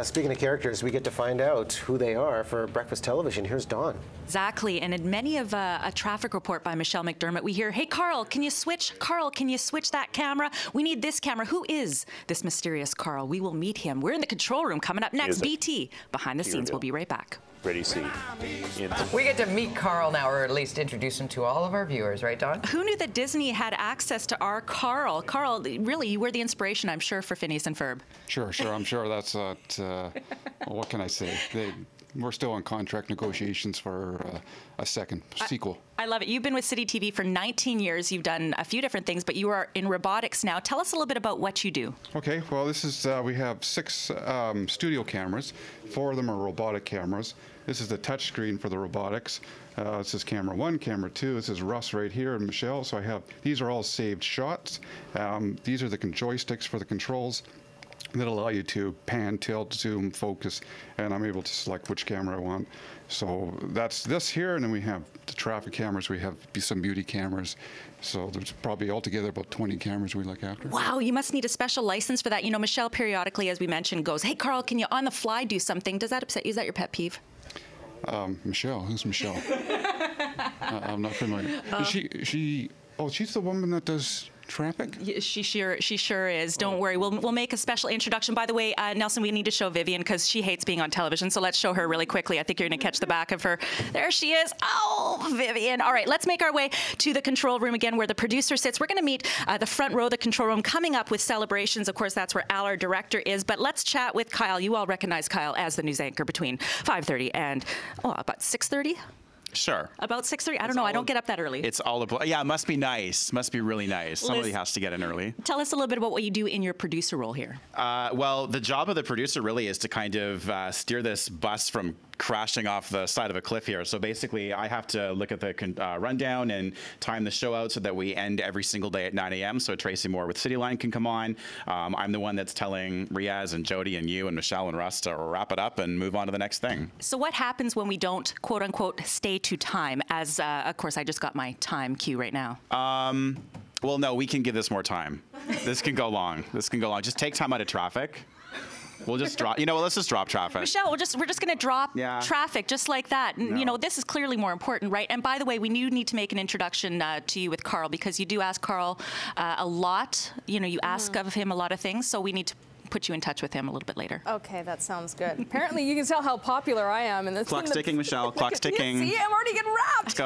Speaking of characters, we get to find out who they are for breakfast television. Here's Dawn. Exactly, and in many of a traffic report by Michelle McDermott, we hear, "Hey, Carl, can you switch? Carl, can you switch that camera? We need this camera." Who is this mysterious Carl? We will meet him. We're in the control room coming up next. BT, behind the scenes. We'll be right back. Ready, see. We get to meet Carl now, or at least introduce him to all of our viewers, right, Dawn? Who knew that Disney had access to our Carl? Carl, really, you were the inspiration, I'm sure, for Phineas and Ferb. Sure. I'm sure that's what can I say? We're still in contract negotiations for a second sequel. I love it. You've been with Citytv for 19 years. You've done a few different things, but you are in robotics now. Tell us a little bit about what you do. Okay, well, this is, we have 6 studio cameras. 4 of them are robotic cameras. This is the touch screen for the robotics. This is camera 1, camera 2. This is Russ right here and Michelle. So these are all saved shots. These are the joysticks for the controls that allow you to pan, tilt, zoom, focus, and I'm able to select which camera I want. So that's this here, and then we have the traffic cameras. We have some beauty cameras. So there's probably altogether about 20 cameras we look after. Wow, you must need a special license for that. You know, Michelle periodically, as we mentioned, goes, "Hey, Carl, can you on the fly do something?" Does that upset you? Is that your pet peeve? Michelle, who's Michelle? I'm not familiar. She's the woman that does traffic? She sure is. Don't worry. We'll make a special introduction. By the way, Nelson, we need to show Vivian because she hates being on television. So let's show her really quickly. I think you're going to catch the back of her. There she is. Oh, Vivian. All right, let's make our way to the control room again where the producer sits. We're going to meet the front row of the control room coming up with celebrations. Of course, that's where Al, our director, is. But let's chat with Kyle. You all recognize Kyle as the news anchor between 5:30 and about 6:30. Sure. About 6:30? I don't know. I don't get up that early. It's all about, yeah, it must be nice. Must be really nice. Somebody has to get in early. Tell us a little bit about what you do in your producer role here. Well, the job of the producer really is to kind of steer this bus from crashing off the side of a cliff here. So basically, I have to look at the rundown and time the show out so that we end every single day at 9 a.m. so Tracy Moore with Cityline can come on. I'm the one that's telling Riaz and Jody and you and Michelle and Russ to wrap it up and move on to the next thing. So what happens when we don't, quote unquote, stay to time? As, of course, I just got my time cue right now. Well, no, we can give this more time. This can go long. This can go long. Just take time out of traffic. We'll just drop, you know, let's just drop traffic. Michelle, we're just going to drop traffic just like that. And, you know, this is clearly more important, right? And by the way, we do need to make an introduction to you with Carl because you do ask Carl a lot. You know, you ask of him a lot of things. So we need to put you in touch with him a little bit later. Okay, that sounds good. Apparently, you can tell how popular I am in this. Clock's ticking, Michelle. Clock's ticking. See, I'm already getting wrapped.